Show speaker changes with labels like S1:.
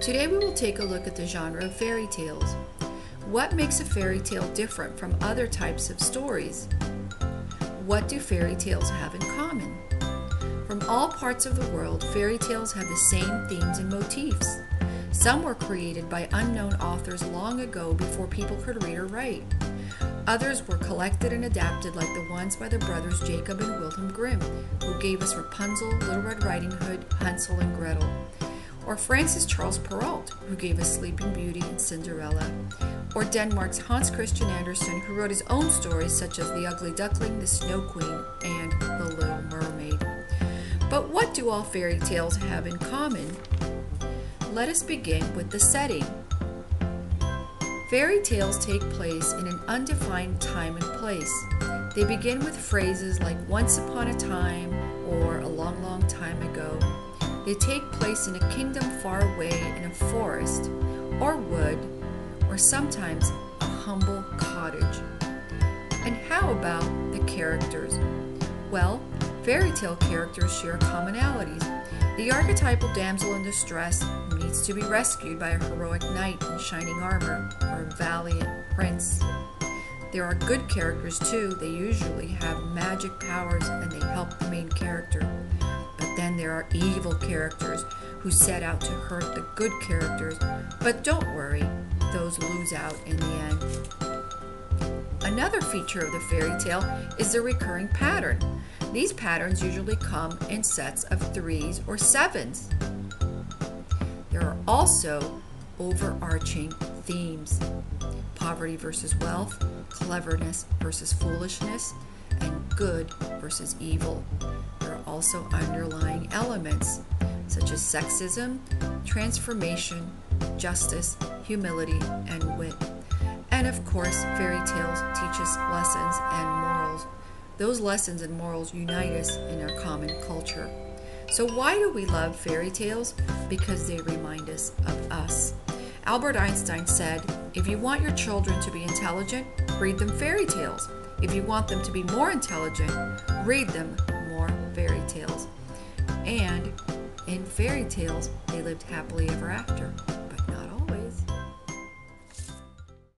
S1: Today we will take a look at the genre of fairy tales. What makes a fairy tale different from other types of stories? What do fairy tales have in common? From all parts of the world, fairy tales have the same themes and motifs. Some were created by unknown authors long ago before people could read or write. Others were collected and adapted like the ones by the brothers Jacob and Wilhelm Grimm, who gave us Rapunzel, Little Red Riding Hood, Hansel and Gretel. Or Francis Charles Perrault, who gave us Sleeping Beauty and Cinderella. Or Denmark's Hans Christian Andersen, who wrote his own stories such as The Ugly Duckling, The Snow Queen, and The Little Mermaid. But what do all fairy tales have in common? Let us begin with the setting. Fairy tales take place in an undefined time and place. They begin with phrases like once upon a time or a long, long time ago. They take place in a kingdom far away in a forest or wood or sometimes a humble cottage. And how about the characters? Well, fairy tale characters share commonalities. The archetypal damsel in distress who needs to be rescued by a heroic knight in shining armor or a valiant prince. There are good characters too. They usually have magic powers and they help the main character. But then there are evil characters who set out to hurt the good characters. But don't worry, those lose out in the end. Another feature of the fairy tale is the recurring pattern. These patterns usually come in sets of 3s or 7s. There are also overarching themes: poverty versus wealth, cleverness versus foolishness, and good versus evil. There are also underlying elements such as sexism, transformation, justice, humility, and wit. And of course, fairy tales teach us lessons and morals. Those lessons and morals unite us in our common culture. So why do we love fairy tales? Because they remind us of us. Albert Einstein said, if you want your children to be intelligent, read them fairy tales. If you want them to be more intelligent, read them more fairy tales. And in fairy tales, they lived happily ever after.